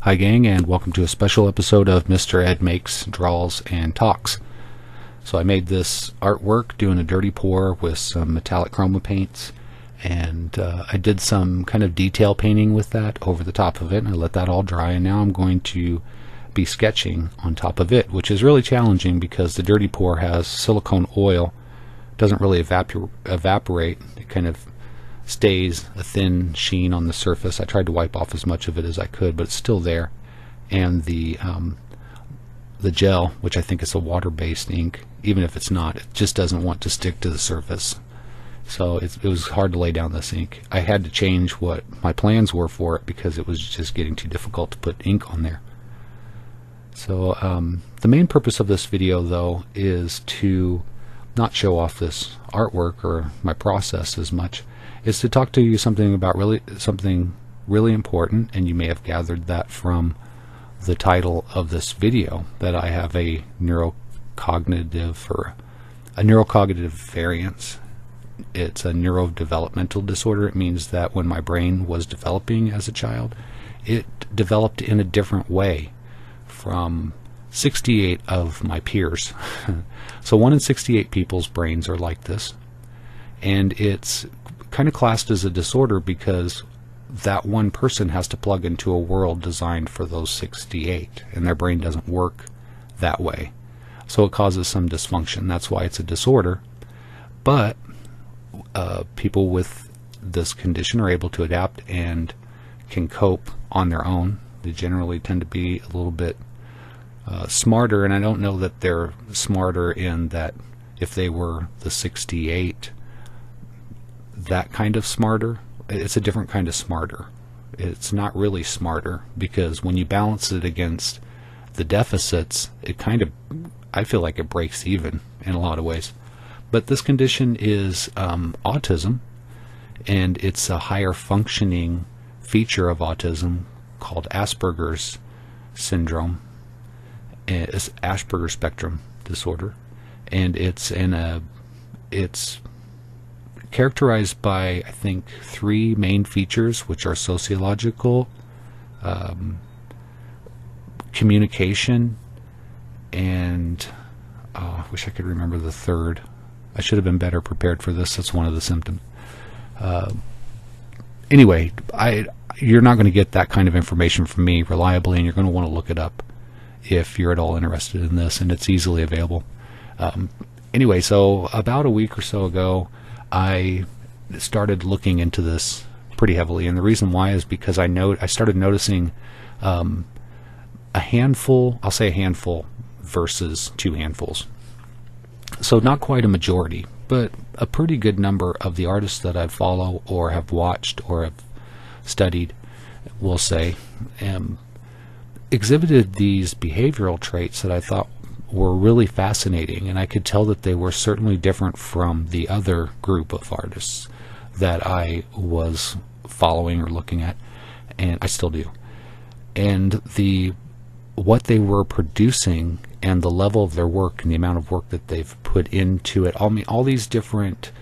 Hi gang, and welcome to a special episode of Mr. Ed Makes, Draws, and Talks. So I made this artwork doing a dirty pour with some metallic chroma paints, and I did some kind of detail painting with that over the top of it, and I let that all dry, and now I'm going to be sketching on top of it, which is really challenging because the dirty pour has silicone oil, doesn't really evaporate, it kind of stays a thin sheen on the surface. I tried to wipe off as much of it as I could, but it's still there. And the gel, which I think is a water-based ink, even if it's not, it just doesn't want to stick to the surface. So it was hard to lay down this ink. I had to change what my plans were for it because it was just getting too difficult to put ink on there. So the main purpose of this video, though, is to not show off this artwork or my process as much, is to talk to you something really important, and you may have gathered that from the title of this video, that I have a neurocognitive variance. It's a neurodevelopmental disorder. It means that when my brain was developing as a child, it developed in a different way from 68 of my peers. So 1 in 68 people's brains are like this, and it's kind of classed as a disorder because that one person has to plug into a world designed for those 68, and their brain doesn't work that way. So it causes some dysfunction. That's why it's a disorder. But people with this condition are able to adapt and can cope on their own. They generally tend to be a little bit smarter, and I don't know that they're smarter in that if they were the 68, that kind of smarter. It's a different kind of smarter. It's not really smarter, because when you balance it against the deficits, it kind of, I feel like it breaks even in a lot of ways. But this condition is autism, and it's a higher functioning feature of autism called Asperger's syndrome. It's Asperger spectrum disorder, and it's characterized by, I think, 3 main features, which are sociological, communication, and I wish I could remember the third. I should have been better prepared for this. That's one of the symptoms. Anyway, you're not going to get that kind of information from me reliably, and you're going to want to look it up if you're at all interested in this, and it's easily available. Anyway, so about a week or so ago, I started looking into this pretty heavily, and the reason why is because I started noticing a handful, I'll say a handful versus 2 handfuls. So not quite a majority, but a pretty good number of the artists that I follow or have watched or have studied, we'll say, exhibited these behavioral traits that I thought were really fascinating, and I could tell that they were certainly different from the other group of artists that I was following or looking at, and I still do. And what they were producing and the level of their work and the amount of work that they've put into it, all these different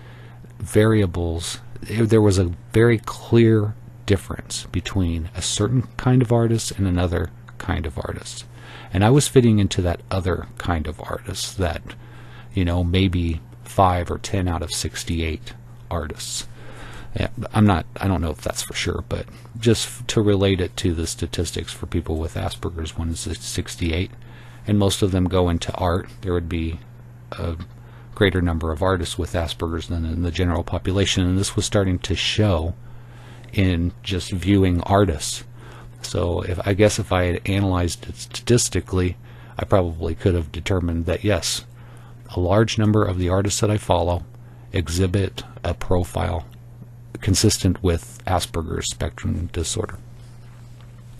variables, there was a very clear difference between a certain kind of artist and another kind of artist. And I was fitting into that other kind of artist, that, maybe 5 or 10 out of 68 artists. Yeah, I don't know if that's for sure, but just to relate it to the statistics for people with Asperger's, 1 is 68, and most of them go into art. There would be a greater number of artists with Asperger's than in the general population, and this was starting to show in just viewing artists. So I guess if I had analyzed it statistically, I probably could have determined that, yes, a large number of the artists that I follow exhibit a profile consistent with Asperger's spectrum disorder.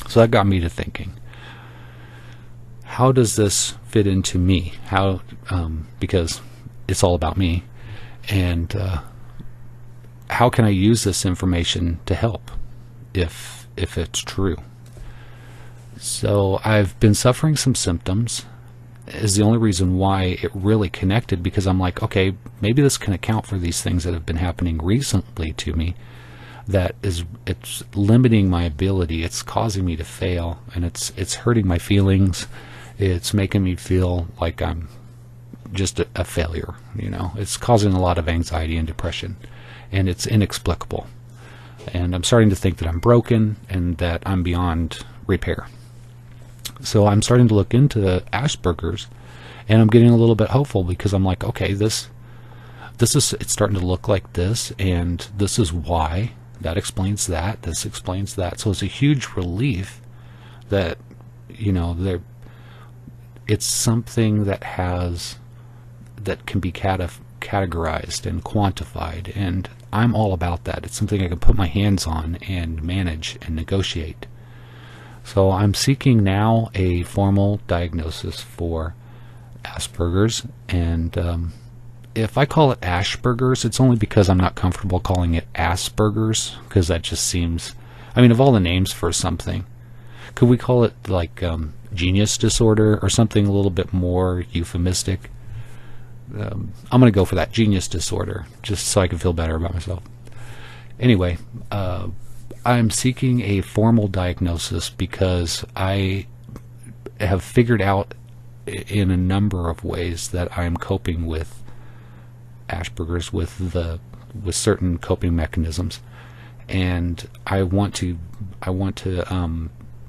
So that got me to thinking, how does this fit into me? Because it's all about me, and how can I use this information to help if it's true? So I've been suffering some symptoms, is the only reason why it really connected, because I'm like, okay, maybe this can account for these things that have been happening recently to me. that it's limiting my ability. It's causing me to fail, and it's hurting my feelings. It's making me feel like I'm just a failure. It's causing a lot of anxiety and depression, and it's inexplicable. And I'm starting to think that I'm broken and that I'm beyond repair. So I'm starting to look into Asperger's, and I'm getting a little bit hopeful, because I'm like, okay, it's starting to look like this, and this is why. That explains that. This explains that. So it's a huge relief that, it's something that can be categorized and quantified, and I'm all about that. It's something I can put my hands on and manage and negotiate. So I'm seeking now a formal diagnosis for Asperger's, and if I call it Asperger's, it's only because I'm not comfortable calling it Asperger's, because that just seems, of all the names for something, could we call it like genius disorder or something a little bit more euphemistic? I'm going to go for that, genius disorder, just so I can feel better about myself. Anyway, I'm seeking a formal diagnosis because I have figured out in a number of ways that I'm coping with Asperger's with certain coping mechanisms, and I want to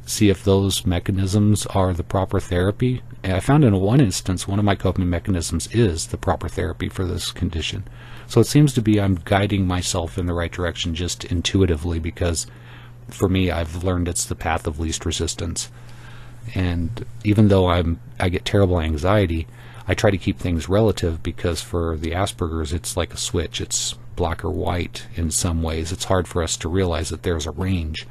see if those mechanisms are the proper therapy. And I found in one instance one of my coping mechanisms is the proper therapy for this condition. So it seems to be I'm guiding myself in the right direction just intuitively, because for me I've learned it's the path of least resistance. And even though I get terrible anxiety, I try to keep things relative, because for the Asperger's it's like a switch. It's black or white in some ways. It's hard for us to realize that there's a range,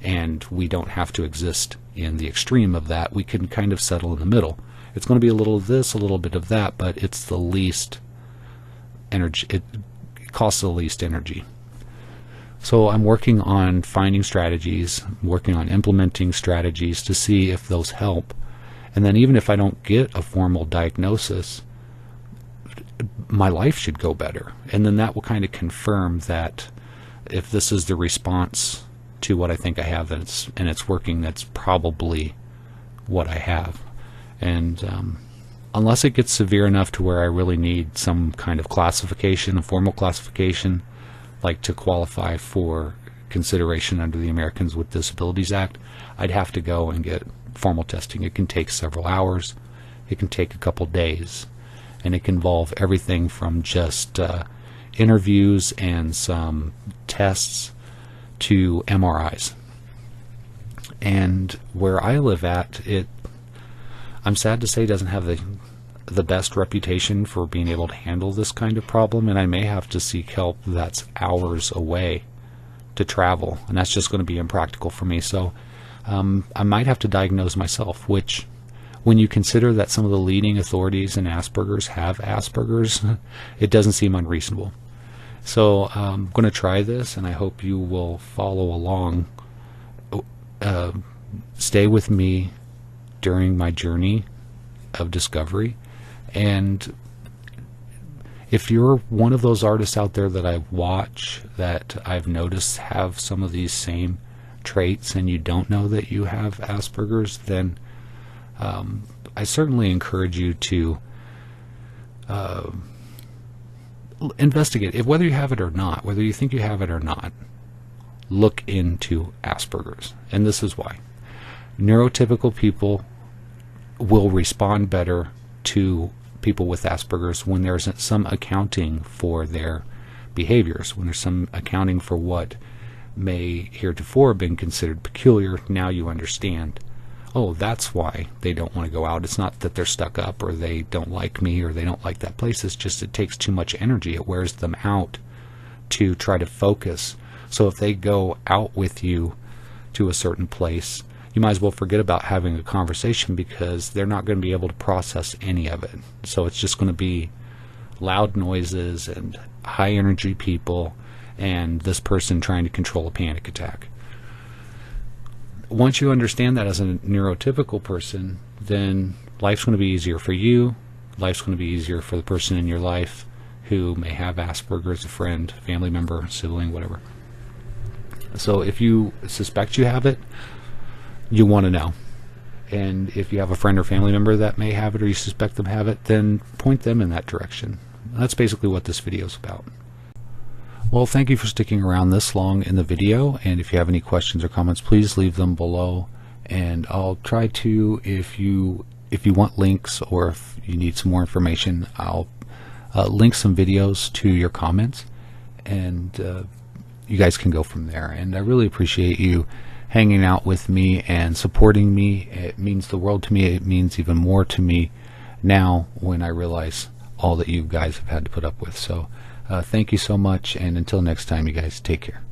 and we don't have to exist in the extreme of that. We can kind of settle in the middle. It's going to be a little of this, a little bit of that, but it's the least energy. It costs the least energy. So I'm working on finding strategies, working on implementing strategies to see if those help. And then even if I don't get a formal diagnosis, my life should go better. And then that will kind of confirm that if this is the response to what I think I have, and it's working, that's probably what I have. And unless it gets severe enough to where I really need some kind of classification, a formal classification, like to qualify for consideration under the Americans with Disabilities Act, I'd have to go and get formal testing. It can take several hours. It can take a couple days. And it can involve everything from just interviews and some tests to MRIs. And where I live at, I'm sad to say, doesn't have the best reputation for being able to handle this kind of problem, and I may have to seek help that's hours away to travel, and that's just going to be impractical for me. So I might have to diagnose myself, which, when you consider that some of the leading authorities in Asperger's have Asperger's, it doesn't seem unreasonable. So I'm going to try this, and I hope you will follow along. Stay with me during my journey of discovery. And if you're one of those artists out there that I watch that I've noticed have some of these same traits, and you don't know that you have Asperger's, then I certainly encourage you to investigate whether you have it or not, whether you think you have it or not. Look into Asperger's, and this is why. Neurotypical people will respond better to people with Asperger's when there's some accounting for their behaviors, when there's some accounting for what may heretofore have been considered peculiar. Now you understand, oh, that's why they don't want to go out. It's not that they're stuck up or they don't like me or they don't like that place. It's just it takes too much energy. It wears them out to try to focus. So if they go out with you to a certain place, you might as well forget about having a conversation, because they're not going to be able to process any of it. So it's just going to be loud noises and high energy people and this person trying to control a panic attack. Once you understand that as a neurotypical person, then life's going to be easier for you. Life's going to be easier for the person in your life who may have Asperger's, a friend, family member, sibling, whatever. So if you suspect you have it, you want to know. And if you have a friend or family member that may have it, or you suspect them have it, then point them in that direction. That's basically what this video is about. Well, thank you for sticking around this long in the video, and if you have any questions or comments, please leave them below, and I'll try to, if you want links or if you need some more information, I'll link some videos to your comments, and you guys can go from there. And I really appreciate you hanging out with me and supporting me. It means the world to me. It means even more to me now when I realize all that you guys have had to put up with. So thank you so much, and until next time, you guys take care.